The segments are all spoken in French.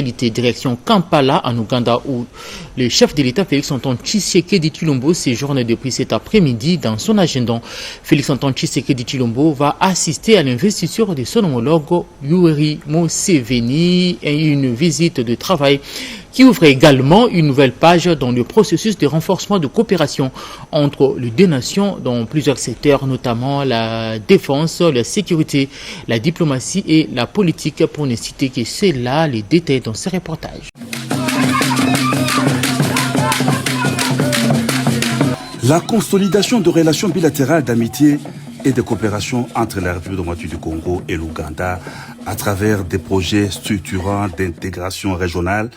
Direction Kampala en Ouganda où le chef de l'État Félix-Antoine Tshisekedi Tshilombo séjourne depuis cet après-midi. Dans son agenda, Félix-Antoine Tshisekedi Tshilombo va assister à l'investiture de son homologue Yoweri Museveni et une visite de travail qui ouvre également une nouvelle page dans le processus de renforcement de coopération entre les deux nations dans plusieurs secteurs, notamment la défense, la sécurité, la diplomatie et la politique, pour ne citer que ceux-là, les détails dans ce reportage. La consolidation de relations bilatérales d'amitié et de coopération entre la République démocratique du Congo et l'Ouganda à travers des projets structurants d'intégration régionale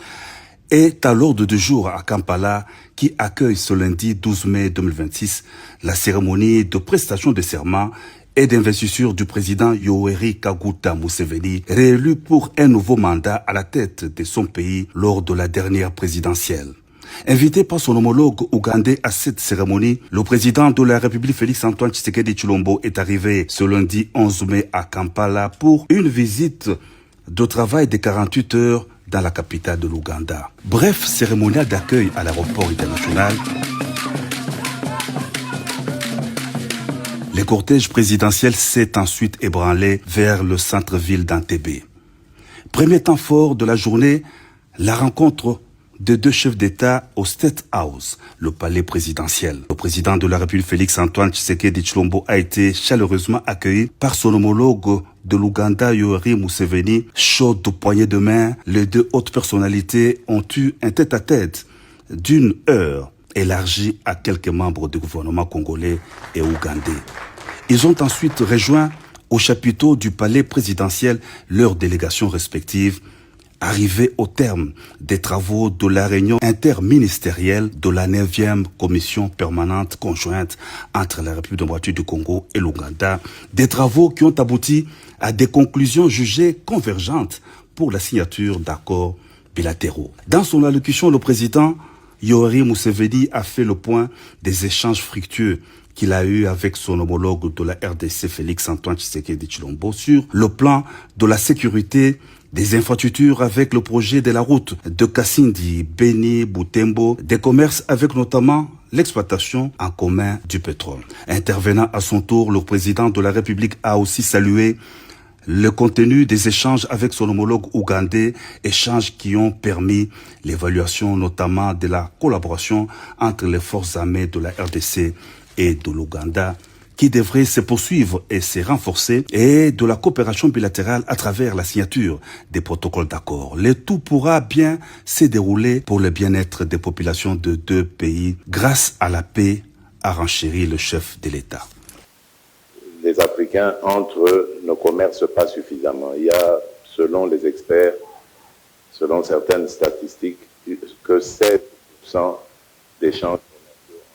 est à l'ordre du jour à Kampala, qui accueille ce lundi 12 mai 2026 la cérémonie de prestation de serment et d'investiture du président Yoweri Kaguta Museveni, réélu pour un nouveau mandat à la tête de son pays lors de la dernière présidentielle. Invité par son homologue ougandais à cette cérémonie, le président de la République Félix-Antoine Tshisekedi Tshilombo est arrivé ce lundi 11 mai à Kampala pour une visite de travail de 48 heures dans la capitale de l'Ouganda. Bref, cérémonial d'accueil à l'aéroport international. Le cortège présidentiel s'est ensuite ébranlé vers le centre-ville d'Entebbe. Premier temps fort de la journée, la rencontre de deux chefs d'État au State House, le palais présidentiel. Le président de la République Félix-Antoine Tshisekedi Tshilombo a été chaleureusement accueilli par son homologue de l'Ouganda, Yoweri Museveni. Chaud de poignée de main, les deux hautes personnalités ont eu un tête-à-tête d'une heure élargi à quelques membres du gouvernement congolais et ougandais. Ils ont ensuite rejoint au chapiteau du palais présidentiel leurs délégations respectives, arrivés au terme des travaux de la réunion interministérielle de la 9e commission permanente conjointe entre la République démocratique du Congo et l'Ouganda, des travaux qui ont abouti à des conclusions jugées convergentes pour la signature d'accords bilatéraux. Dans son allocution, le président Yoweri Museveni a fait le point des échanges fructueux qu'il a eu avec son homologue de la RDC Félix-Antoine Tshisekedi Tshilombo sur le plan de la sécurité, des infrastructures avec le projet de la route de Kassindi, Beni, Butembo, des commerces avec notamment l'exploitation en commun du pétrole. Intervenant à son tour, le président de la République a aussi salué le contenu des échanges avec son homologue ougandais, échanges qui ont permis l'évaluation notamment de la collaboration entre les forces armées de la RDC et de l'Ouganda, qui devrait se poursuivre et se renforcer, et de la coopération bilatérale à travers la signature des protocoles d'accord. Le tout pourra bien se dérouler pour le bien-être des populations de deux pays grâce à la paix, a renchéri le chef de l'État. Les Africains, entre eux, ne commercent pas suffisamment. Il y a, selon les experts, selon certaines statistiques, que 7% d'échanges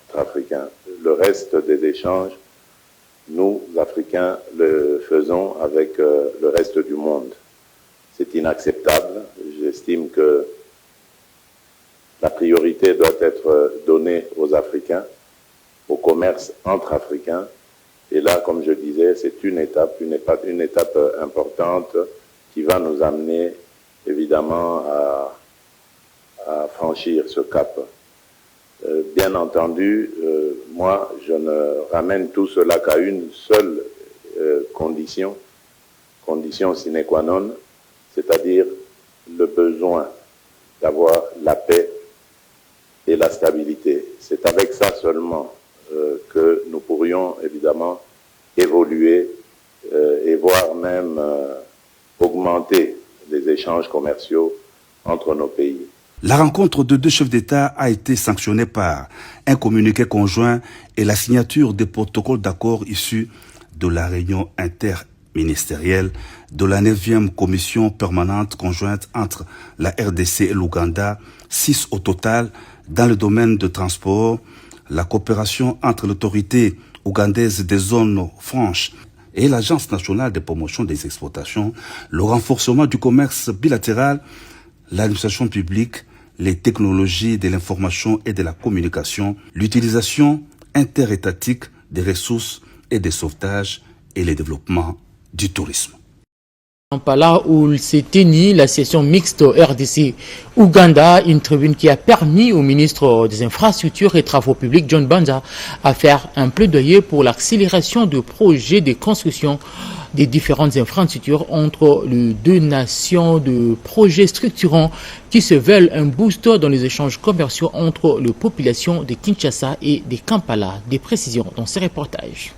entre Africains. Le reste des échanges, nous, Africains, le faisons avec le reste du monde. C'est inacceptable. J'estime que la priorité doit être donnée aux Africains, au commerce entre Africains. Et là, comme je disais, c'est une étape importante qui va nous amener évidemment à franchir ce cap. Bien entendu, moi, je ne ramène tout cela qu'à une seule condition sine qua non, c'est-à-dire le besoin d'avoir la paix et la stabilité. C'est avec ça seulement que nous pourrions évidemment évoluer et voire même augmenter les échanges commerciaux entre nos pays. La rencontre de deux chefs d'État a été sanctionnée par un communiqué conjoint et la signature des protocoles d'accord issus de la réunion interministérielle de la 9e commission permanente conjointe entre la RDC et l'Ouganda, 6 au total dans le domaine de transport, la coopération entre l'autorité ougandaise des zones franches et l'Agence nationale de promotion des exportations, le renforcement du commerce bilatéral, l'administration publique, les technologies de l'information et de la communication, l'utilisation interétatique des ressources et des sauvetages et le développement du tourisme. Kampala où s'est tenue la session mixte RDC-Ouganda, une tribune qui a permis au ministre des Infrastructures et Travaux publics, John Banda, à faire un plaidoyer pour l'accélération de projets de construction des différentes infrastructures entre les deux nations, de projets structurants qui se veulent un boost dans les échanges commerciaux entre les populations de Kinshasa et de Kampala. Des précisions dans ces reportages.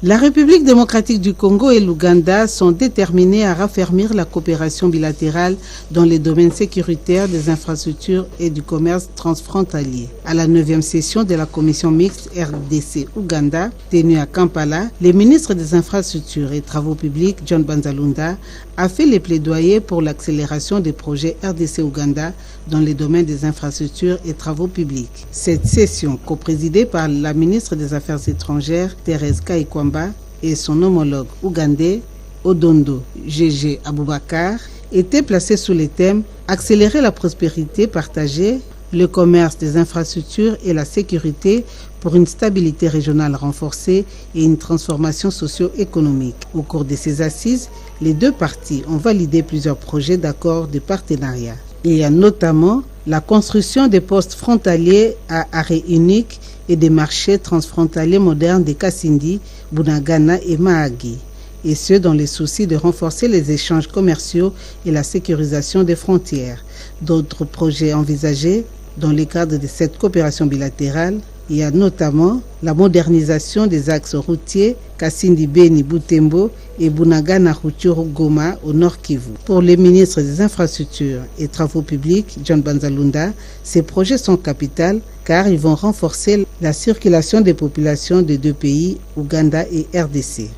La République démocratique du Congo et l'Ouganda sont déterminés à raffermir la coopération bilatérale dans les domaines sécuritaires, des infrastructures et du commerce transfrontalier. À la 9e session de la commission mixte RDC-Ouganda, tenue à Kampala, le ministre des Infrastructures et Travaux publics, John Banzalunda, a fait les plaidoyers pour l'accélération des projets RDC-Ouganda dans les domaines des infrastructures et travaux publics. Cette session, coprésidée par la ministre des Affaires étrangères, Thérèse Kaikwamba, et son homologue ougandais, Odondo Gégé Aboubakar, était placée sous les thèmes « Accélérer la prospérité partagée, le commerce des infrastructures et la sécurité pour une stabilité régionale renforcée et une transformation socio-économique ». Au cours de ces assises, les deux parties ont validé plusieurs projets d'accords de partenariat. Il y a notamment la construction des postes frontaliers à arrêt unique et des marchés transfrontaliers modernes de Kasindi, Bunagana et Mahagi, et ce dans les soucis de renforcer les échanges commerciaux et la sécurisation des frontières. D'autres projets envisagés dans le cadre de cette coopération bilatérale, il y a notamment la modernisation des axes routiers Kasindi-Beni-Butembo et Bunagana-Rutshuru-Goma au Nord Kivu. Pour le ministre des Infrastructures et Travaux publics, John Banzalunda, ces projets sont capitaux car ils vont renforcer la circulation des populations des deux pays, Ouganda et RDC.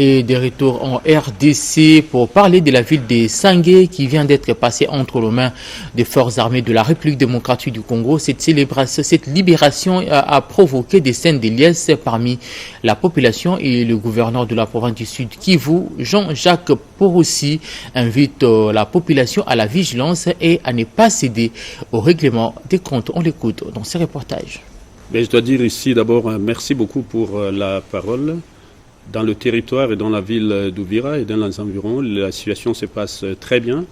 Et de retour en RDC pour parler de la ville de Sangué qui vient d'être passée entre les mains des forces armées de la République démocratique du Congo. Cette libération a provoqué des scènes de liesse parmi la population et le gouverneur de la province du Sud Kivu, Jean-Jacques Porossi, invite la population à la vigilance et à ne pas céder au règlement des comptes. On l'écoute dans ce reportage. Mais je dois dire ici d'abord merci beaucoup pour la parole. Dans le territoire et dans la ville d'Ouvira et dans les environs, la situation se passe très bien.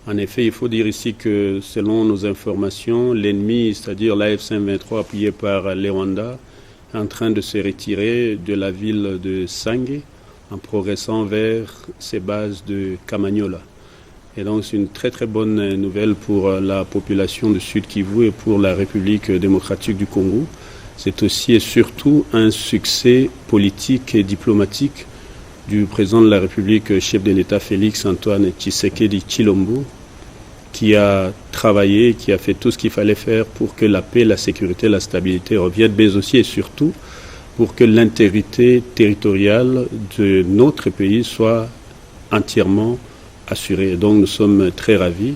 En effet, il faut dire ici que selon nos informations, l'ennemi, c'est-à-dire l'AF-23 appuyé par les Rwandais, est en train de se retirer de la ville de Sangué en progressant vers ses bases de Kamanyola. Et donc c'est une très très bonne nouvelle pour la population du Sud Kivu et pour la République démocratique du Congo. C'est aussi et surtout un succès politique et diplomatique du président de la République, chef de l'État Félix Antoine Tshisekedi Tshilombo, qui a travaillé, qui a fait tout ce qu'il fallait faire pour que la paix, la sécurité, la stabilité reviennent, mais aussi et surtout pour que l'intégrité territoriale de notre pays soit entièrement assurée. Donc nous sommes très ravis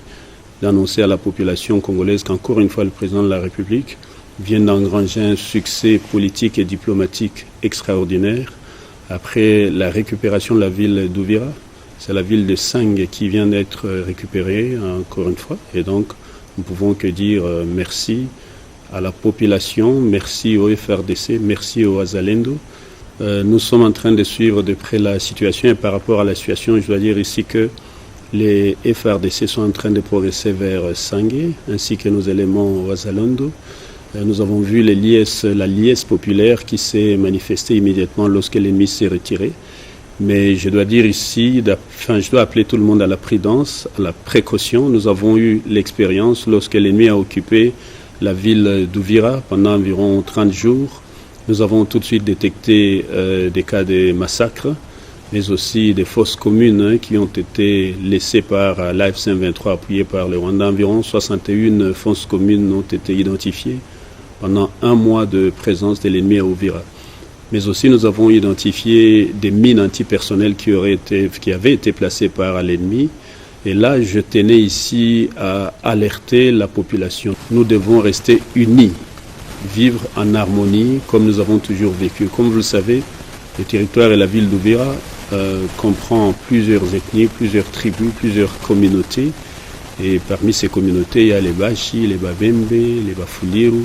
d'annoncer à la population congolaise qu'encore une fois le président de la République vient d'engranger un succès politique et diplomatique extraordinaire. Après la récupération de la ville d'Ouvira, c'est la ville de Sangué qui vient d'être récupérée encore une fois. Et donc, nous pouvons que dire merci à la population, merci au FRDC, merci au Wazalendo. Nous sommes en train de suivre de près la situation et par rapport à la situation, je dois dire ici que les FRDC sont en train de progresser vers Sangué, ainsi que nos éléments Wazalendo. Nous avons vu la liesse populaire qui s'est manifestée immédiatement lorsque l'ennemi s'est retiré. Mais je dois dire ici, je dois appeler tout le monde à la prudence, à la précaution. Nous avons eu l'expérience lorsque l'ennemi a occupé la ville d'Ouvira pendant environ 30 jours. Nous avons tout de suite détecté des cas de massacres, mais aussi des fosses communes qui ont été laissées par l'AF-23 appuyée par le Rwanda. Environ 61 fosses communes ont été identifiées pendant un mois de présence de l'ennemi à Ouvira. Mais aussi nous avons identifié des mines antipersonnelles qui avaient été placées par l'ennemi. Et là, je tenais ici à alerter la population. Nous devons rester unis, vivre en harmonie comme nous avons toujours vécu. Comme vous le savez, le territoire et la ville d'Ouvira comprend plusieurs ethnies, plusieurs tribus, plusieurs communautés. Et parmi ces communautés, il y a les Bashi, les Babembe, les Bafuliru,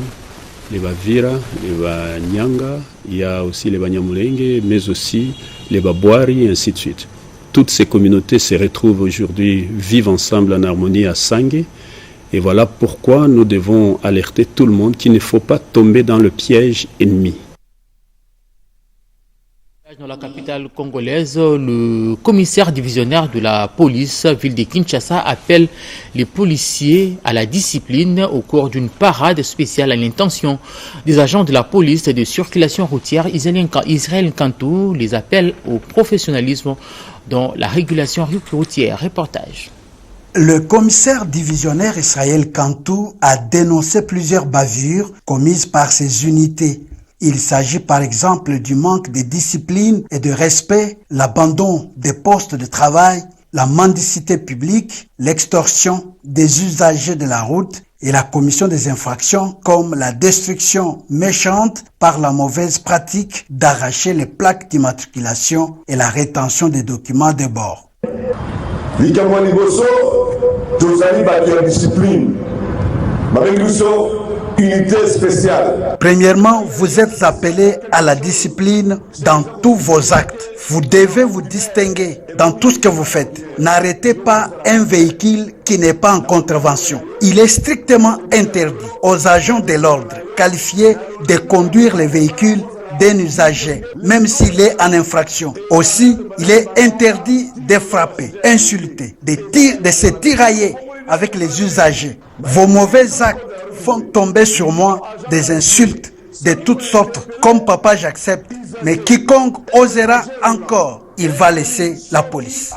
les Bavira, les Banyanga, il y a aussi les Banyamulenge, mais aussi les Babwari, et ainsi de suite. toutes ces communautés se retrouvent aujourd'hui, vivent ensemble en harmonie à Sangue. Et voilà pourquoi nous devons alerter tout le monde qu'il ne faut pas tomber dans le piège ennemi. Dans la capitale congolaise, le commissaire divisionnaire de la police, ville de Kinshasa, appelle les policiers à la discipline au cours d'une parade spéciale à l'intention des agents de la police de circulation routière. Israël Kantou les appelle au professionnalisme dans la régulation routière. Reportage. Le commissaire divisionnaire Israël Kantou a dénoncé plusieurs bavures commises par ces unités. Il s'agit par exemple du manque de discipline et de respect, l'abandon des postes de travail, la mendicité publique, l'extorsion des usagers de la route et la commission des infractions comme la destruction méchante par la mauvaise pratique d'arracher les plaques d'immatriculation et la rétention des documents de bord. Unité spéciale. Premièrement, vous êtes appelés à la discipline dans tous vos actes. Vous devez vous distinguer dans tout ce que vous faites. N'arrêtez pas un véhicule qui n'est pas en contravention. Il est strictement interdit aux agents de l'ordre qualifiés de conduire les véhicules d'un usager, même s'il est en infraction. Aussi, il est interdit de frapper, insulter, de se tirailler avec les usagers. Vos mauvais actes font tomber sur moi des insultes de toutes sortes. Comme papa, j'accepte. Mais quiconque osera encore, il va laisser la police.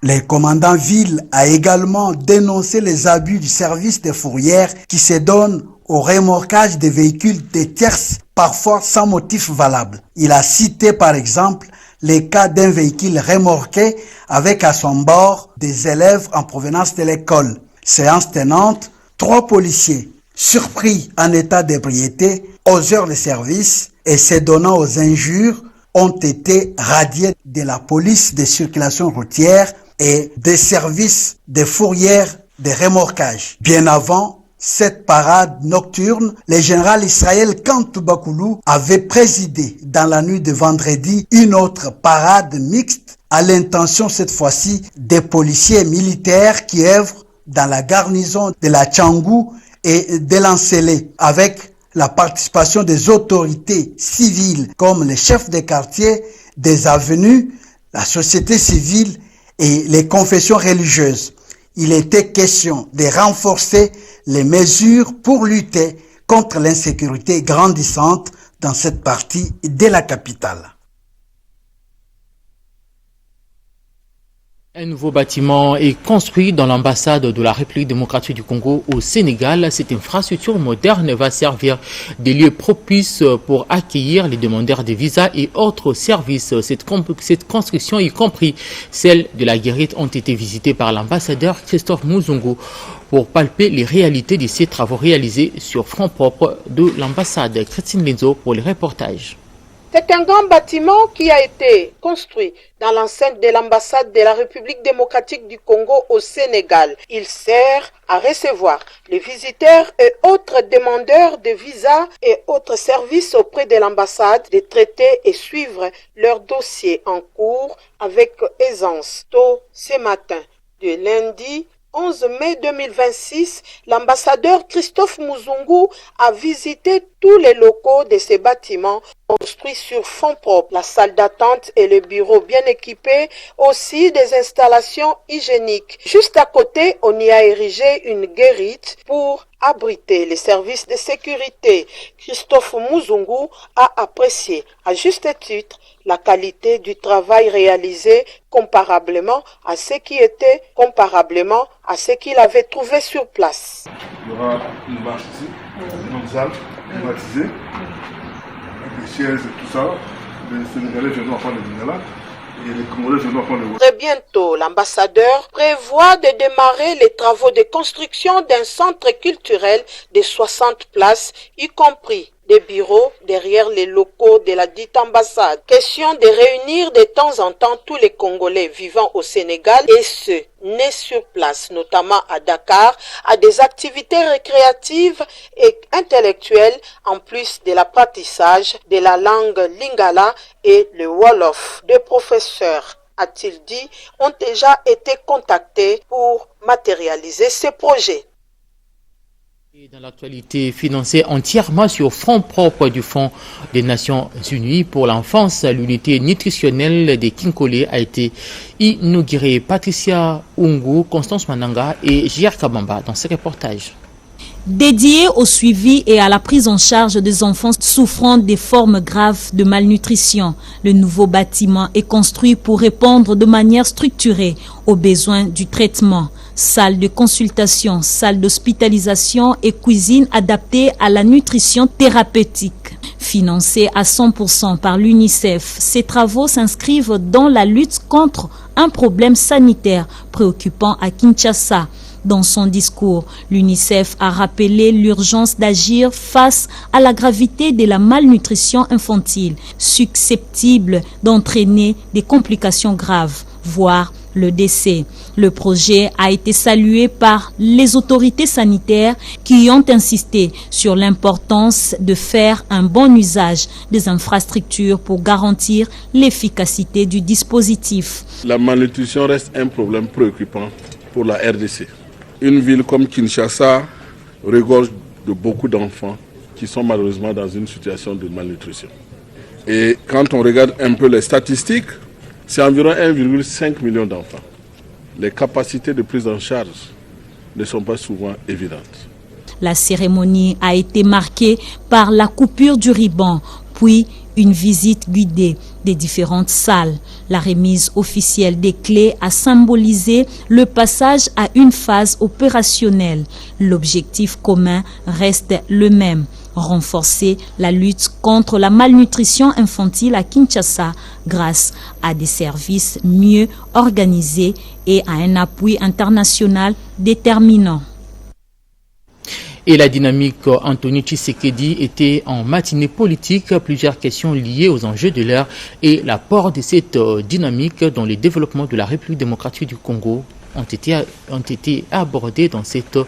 Le commandant ville a également dénoncé les abus du service des fourrières qui se donnent au remorquage des véhicules des tierces, parfois sans motif valable. Il a cité par exemple les cas d'un véhicule remorqué avec à son bord des élèves en provenance de l'école. Séance tenante, 3 policiers surpris en état d'ébriété aux heures de service et se donnant aux injures ont été radiés de la police de circulation routière et des services de fourrières de remorquage. Bien avant cette parade nocturne, le général Israël Kantou Bakoulou avait présidé dans la nuit de vendredi une autre parade mixte à l'intention cette fois-ci des policiers militaires qui œuvrent dans la garnison de la Tchangou et de l'Ancelé avec la participation des autorités civiles comme les chefs de quartier, des avenues, la société civile et les confessions religieuses. Il était question de renforcer les mesures pour lutter contre l'insécurité grandissante dans cette partie de la capitale. Un nouveau bâtiment est construit dans l'ambassade de la République démocratique du Congo au Sénégal. Cette infrastructure moderne va servir de lieu propice pour accueillir les demandeurs de visas et autres services. Cette construction, y compris celle de la guérite, ont été visitées par l'ambassadeur Christophe Muzungu pour palper les réalités de ces travaux réalisés sur fonds propres de l'ambassade. Christine Lenzo pour le reportage. C'est un grand bâtiment qui a été construit dans l'enceinte de l'ambassade de la République démocratique du Congo au Sénégal. Il sert à recevoir les visiteurs et autres demandeurs de visas et autres services auprès de l'ambassade, de traiter et suivre leurs dossiers en cours avec aisance. Tôt ce matin, de lundi 11 mai 2026, l'ambassadeur Christophe Muzungu a visité tous les locaux de ces bâtiments construits sur fonds propres, la salle d'attente et le bureau bien équipés, aussi des installations hygiéniques. Juste à côté, on y a érigé une guérite pour abriter les services de sécurité. Christophe Muzungu a apprécié à juste titre la qualité du travail réalisé comparablement à ce qu'il avait trouvé sur place. Il y aura une marche ici, une salle climatisée, des chaises et tout ça. Les Sénégalais viendront prendre le dîner là. Et les Congolais viendront prendre le... Très bientôt, l'ambassadeur prévoit de démarrer les travaux de construction d'un centre culturel de 60 places, y compris des bureaux derrière les locaux de la dite ambassade. Question de réunir de temps en temps tous les Congolais vivant au Sénégal et ceux nés sur place, notamment à Dakar, à des activités récréatives et intellectuelles en plus de l'apprentissage de la langue lingala et le wolof. Des professeurs, a-t-il dit, ont déjà été contactés pour matérialiser ces projets. Et dans l'actualité, financée entièrement sur fonds propres du Fonds des Nations Unies pour l'enfance, l'unité nutritionnelle des Kinkole a été inaugurée. Patricia Ungu, Constance Mananga et J.R. Kabamba dans ce reportage. Dédié au suivi et à la prise en charge des enfants souffrant des formes graves de malnutrition, le nouveau bâtiment est construit pour répondre de manière structurée aux besoins du traitement. Salle de consultation, salle d'hospitalisation et cuisine adaptée à la nutrition thérapeutique. Financés à 100% par l'UNICEF, ces travaux s'inscrivent dans la lutte contre un problème sanitaire préoccupant à Kinshasa. Dans son discours, l'UNICEF a rappelé l'urgence d'agir face à la gravité de la malnutrition infantile, susceptible d'entraîner des complications graves, voire le décès. Le projet a été salué par les autorités sanitaires qui ont insisté sur l'importance de faire un bon usage des infrastructures pour garantir l'efficacité du dispositif. La malnutrition reste un problème préoccupant pour la RDC. Une ville comme Kinshasa regorge de beaucoup d'enfants qui sont malheureusement dans une situation de malnutrition. Et quand on regarde un peu les statistiques, c'est environ 1,5 million d'enfants. Les capacités de prise en charge ne sont pas souvent évidentes. La cérémonie a été marquée par la coupure du ruban, puis une visite guidée des différentes salles. La remise officielle des clés a symbolisé le passage à une phase opérationnelle. L'objectif commun reste le même: renforcer la lutte contre la malnutrition infantile à Kinshasa grâce à des services mieux organisés et à un appui international déterminant. Et la dynamique Anthony Tshisekedi était en matinée politique. Plusieurs questions liées aux enjeux de l'heure et l'apport de cette dynamique dans le développement de la République démocratique du Congo ont été abordées dans cette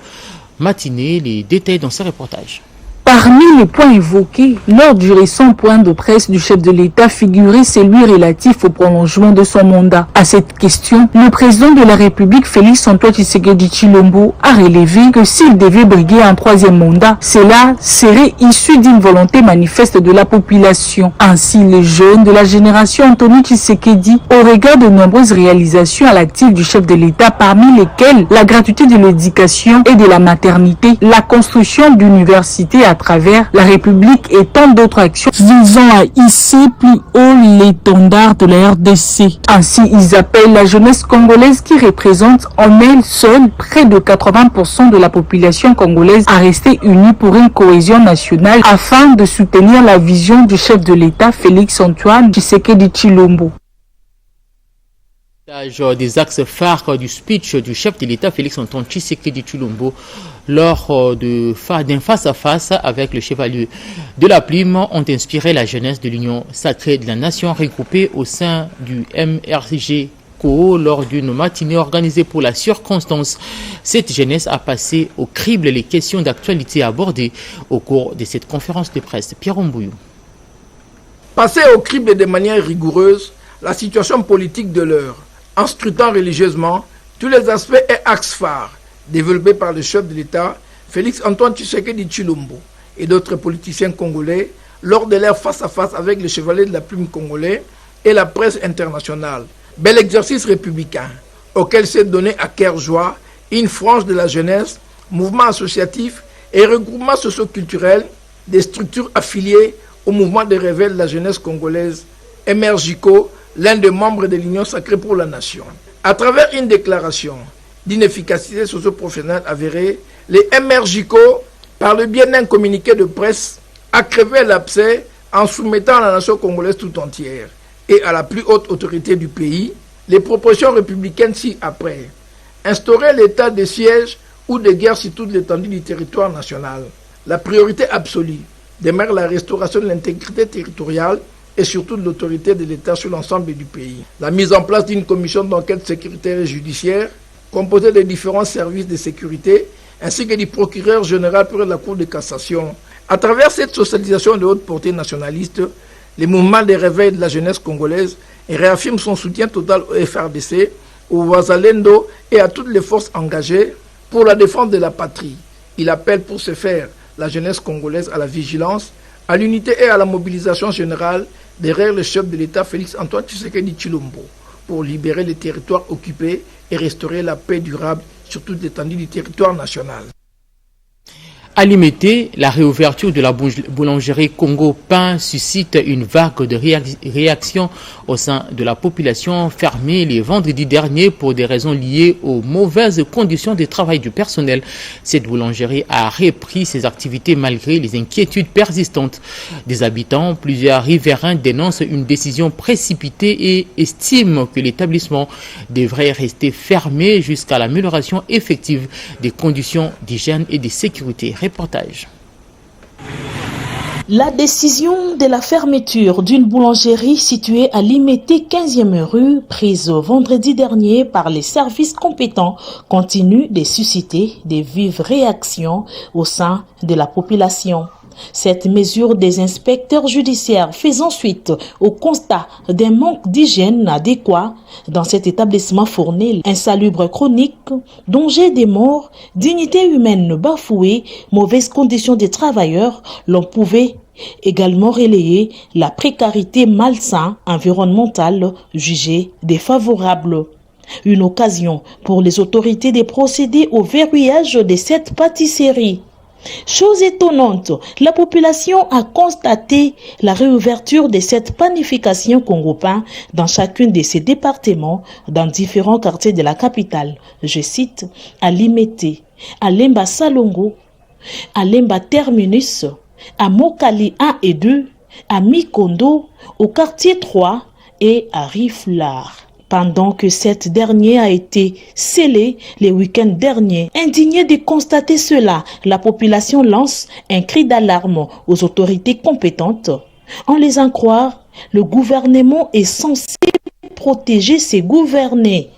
matinée. Les détails dans ce reportage. Parmi les points évoqués lors du récent point de presse du chef de l'État figurait celui relatif au prolongement de son mandat. À cette question, le président de la République, Félix Antoine Tshisekedi Tshilombo, a relevé que s'il devait briguer un troisième mandat, cela serait issu d'une volonté manifeste de la population. Ainsi, les jeunes de la génération Anthony Tshisekedi, au regard de nombreuses réalisations à l'actif du chef de l'État, parmi lesquelles la gratuité de l'éducation et de la maternité, la construction d'universités à travers la République et tant d'autres actions visant à hisser plus haut l'étendard de la RDC. Ainsi, ils appellent la jeunesse congolaise qui représente en elle seule près de 80% de la population congolaise à rester unie pour une cohésion nationale afin de soutenir la vision du chef de l'État Félix Antoine Tshisekedi Tshilombo. Des axes phares du speech du chef de l'État Félix Antoine Tshisekedi Tshilombo lors d'un face-à-face avec le chevalier de la Plume ont inspiré la jeunesse de l'Union sacrée de la Nation regroupée au sein du MRGCO lors d'une matinée organisée pour la circonstance. Cette jeunesse a passé au crible les questions d'actualité abordées au cours de cette conférence de presse. Pierre Ombouyou. Passer au crible de manière rigoureuse la situation politique de l'heure, en scrutant religieusement tous les aspects et axes phares développés par le chef de l'État, Félix Antoine Tshisekedi Tshilombo, et d'autres politiciens congolais lors de leur face-à-face avec le chevalier de la Plume congolais et la presse internationale. Bel exercice républicain auquel s'est donné à cœur joie une frange de la jeunesse, mouvement associatif et regroupement socio-culturel des structures affiliées au mouvement de réveil de la jeunesse congolaise, MRGCO, l'un des membres de l'Union sacrée pour la nation. À travers une déclaration d'inefficacité socio-professionnelle avérée, les MRGCO, par le biais d'un communiqué de presse, a crevé l'abcès en soumettant à la nation congolaise tout entière et à la plus haute autorité du pays les propositions républicaines ci-après. Instaurer l'état de siège ou de guerre sur toute l'étendue du territoire national. La priorité absolue demeure la restauration de l'intégrité territoriale et surtout de l'autorité de l'État sur l'ensemble du pays. La mise en place d'une commission d'enquête sécuritaire et judiciaire composée des différents services de sécurité ainsi que du procureur général près de la Cour de cassation. À travers cette socialisation de haute portée nationaliste, le mouvement de réveil de la jeunesse congolaise réaffirme son soutien total au FRDC, au Wazalendo et à toutes les forces engagées pour la défense de la patrie. Il appelle pour ce faire la jeunesse congolaise à la vigilance, à l'unité et à la mobilisation générale derrière le chef de l'État Félix Antoine Tshisekedi Tshilombo pour libérer les territoires occupés et restaurer la paix durable sur toute l'étendue du territoire national. À Limete, la réouverture de la boulangerie Congo Pain suscite une vague de réactions au sein de la population fermée les vendredis derniers pour des raisons liées aux mauvaises conditions de travail du personnel. Cette boulangerie a repris ses activités malgré les inquiétudes persistantes des habitants. Plusieurs riverains dénoncent une décision précipitée et estiment que l'établissement devrait rester fermé jusqu'à l'amélioration effective des conditions d'hygiène et de sécurité. Reportage. La décision de la fermeture d'une boulangerie située à Limete 15e rue, prise vendredi dernier par les services compétents, continue de susciter des vives réactions au sein de la population. Cette mesure des inspecteurs judiciaires faisant suite au constat d'un manque d'hygiène adéquat dans cet établissement fournit insalubre chronique, danger des morts, dignité humaine bafouée, mauvaises conditions des travailleurs, l'on pouvait également relayer la précarité malsaine environnementale jugée défavorable. Une occasion pour les autorités de procéder au verrouillage de cette pâtisserie. Chose étonnante, la population a constaté la réouverture de cette panification Congo Pain dans chacun de ses départements, dans différents quartiers de la capitale. Je cite, à Limete, à Lemba Salongo, à Lemba Terminus, à Mokali 1 et 2, à Mikondo, au quartier 3 et à Riflar. Pendant que cette dernière a été scellée les week-ends derniers. Indignée de constater cela, la population lance un cri d'alarme aux autorités compétentes. En les en croire, le gouvernement est censé protéger ses gouvernés.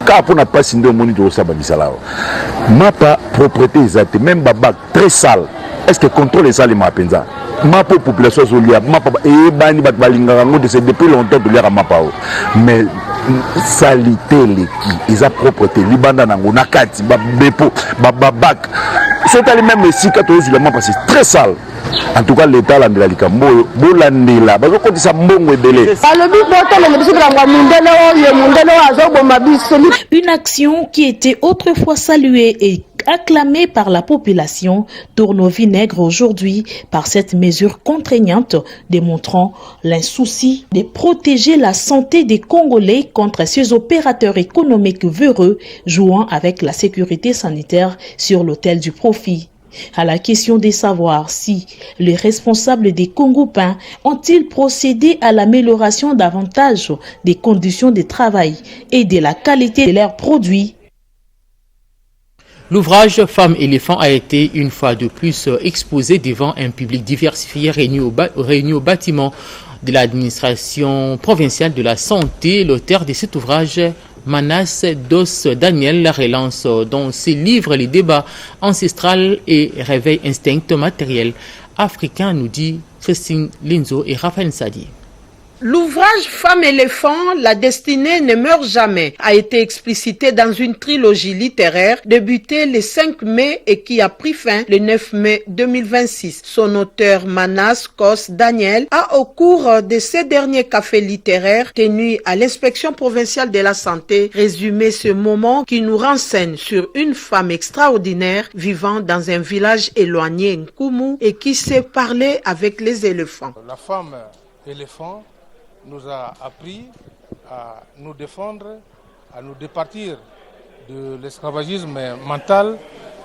Mapa propreté exacte, même babac très sale. Est-ce que contrôle les salles mapenza? Mapa population solia, mapa et bani bat balingango de depuis longtemps de l'air à mapa. Mais salité les qui, ils a propreté, libanda nango nakati, babepo, babac. C'est allé même ici quand on est sur le mapa, c'est très sale. En tout cas, l'État l'a dit que Bolandela, parce que ça mbongo belé. Une action qui était autrefois saluée et acclamée par la population tourne au vinaigre aujourd'hui par cette mesure contraignante, démontrant l'insouci de protéger la santé des Congolais contre ces opérateurs économiques véreux jouant avec la sécurité sanitaire sur l'autel du profit. À la question de savoir si les responsables des Congo Pain ont-ils procédé à l'amélioration davantage des conditions de travail et de la qualité de leurs produits. L'ouvrage Femmes-Éléphants a été une fois de plus exposé devant un public diversifié réuni au bâtiment de l'administration provinciale de la santé. L'auteur de cet ouvrage, Manas Dos Daniel, relance dans ses livres les débats ancestrales et réveille instinct matériel africain, nous dit Christine Linzo et Raphaël Sadi. L'ouvrage Femmes-Éléphants, la destinée ne meurt jamais, a été explicité dans une trilogie littéraire débutée le 5 mai et qui a pris fin le 9 mai 2026. Son auteur Manas Dos Daniel a, au cours de ces derniers cafés littéraires tenus à l'inspection provinciale de la santé, résumé ce moment qui nous renseigne sur une femme extraordinaire vivant dans un village éloigné, Nkumu, et qui sait parler avec les éléphants. La femme éléphant nous a appris à nous défendre, à nous départir de l'esclavagisme mental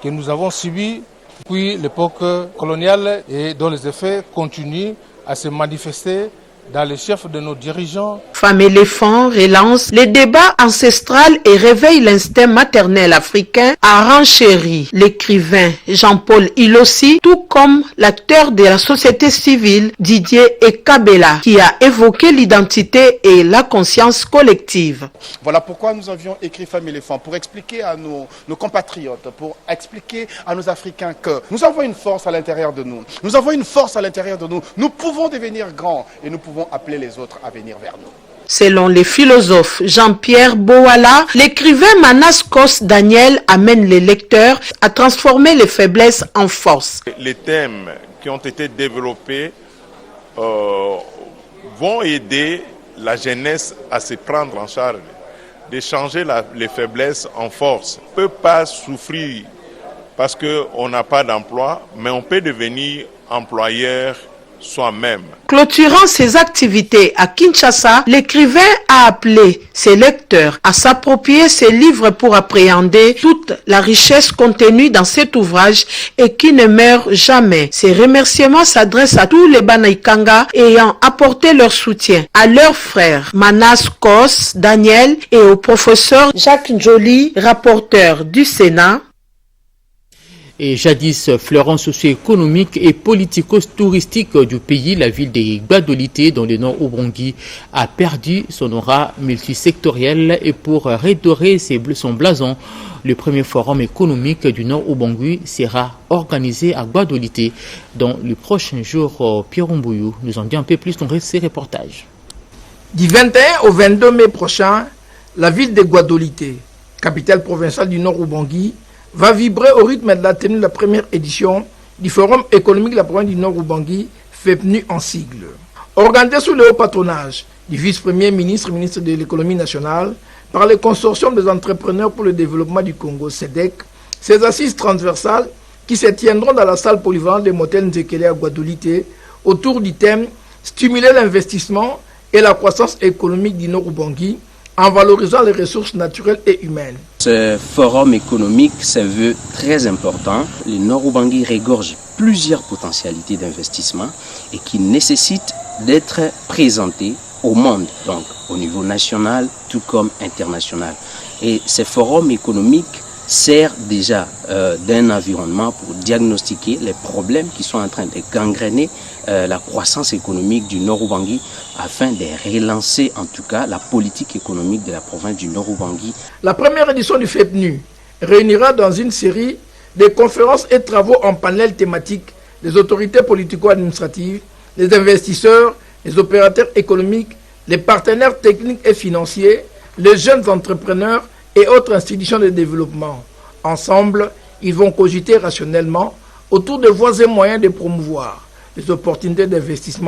que nous avons subi depuis l'époque coloniale et dont les effets continuent à se manifester dans les chefs de nos dirigeants. Femme éléphant relance les débats ancestrales et réveille l'instinct maternel africain à renchérir l'écrivain Jean-Paul Ilossi, tout comme l'acteur de la société civile Didier Ekabela, qui a évoqué l'identité et la conscience collective. Voilà pourquoi nous avions écrit Femme éléphant, pour expliquer à nos compatriotes, pour expliquer à nos Africains que nous avons une force à l'intérieur de nous. Nous avons une force à l'intérieur de nous. Nous pouvons devenir grands et nous pouvons appeler les autres à venir vers nous. Selon les philosophes Jean-Pierre Boala, l'écrivain Manas Kos Daniel amène les lecteurs à transformer les faiblesses en force. Les thèmes qui ont été développés vont aider la jeunesse à se prendre en charge, de changer les faiblesses en force. On ne peut pas souffrir parce qu'on n'a pas d'emploi, mais on peut devenir employeur soi-même. Clôturant ses activités à Kinshasa, l'écrivain a appelé ses lecteurs à s'approprier ses livres pour appréhender toute la richesse contenue dans cet ouvrage et qui ne meurt jamais. Ces remerciements s'adressent à tous les Banaïkanga ayant apporté leur soutien, à leurs frères Manas Kos, Daniel et au professeur Jacques Njoli, rapporteur du Sénat. Et jadis fleuron socio-économique et politico-touristique du pays, la ville de Gbadolité, dans le nord Ubangui, a perdu son aura multisectoriel. Et pour redorer son blason, le premier forum économique du nord Ubangui sera organisé à Gbadolité dans les prochains jours. Pierre Mbouyou nous en dit un peu plus dans ces reportages. Du 21 au 22 mai prochain, la ville de Gbadolité, capitale provinciale du nord Ubangui, va vibrer au rythme de la tenue de la première édition du Forum économique de la province du Nord Ubangui, FEPNU en sigle. Organisé sous le haut patronage du vice-premier ministre, ministre de l'économie nationale, par le consortium des entrepreneurs pour le développement du Congo, SEDEC, ces assises transversales qui se tiendront dans la salle polyvalente des motels Nzekele à Gbadolité autour du thème « Stimuler l'investissement et la croissance économique du Nord Ubangui » en valorisant les ressources naturelles et humaines. Ce forum économique se veut très important. Le Nord Ubangui regorge plusieurs potentialités d'investissement et qui nécessitent d'être présenté au monde, donc au niveau national tout comme international. Et ce forum économique sert déjà d'un environnement pour diagnostiquer les problèmes qui sont en train de gangréner la croissance économique du Nord Ubangui afin de relancer en tout cas la politique économique de la province du Nord Ubangui. La première édition du FEPNU réunira dans une série de conférences et travaux en panel thématique les autorités politico-administratives, les investisseurs, les opérateurs économiques, les partenaires techniques et financiers, les jeunes entrepreneurs et autres institutions de développement. Ensemble, ils vont cogiter rationnellement autour de voies et moyens de promouvoir les opportunités d'investissement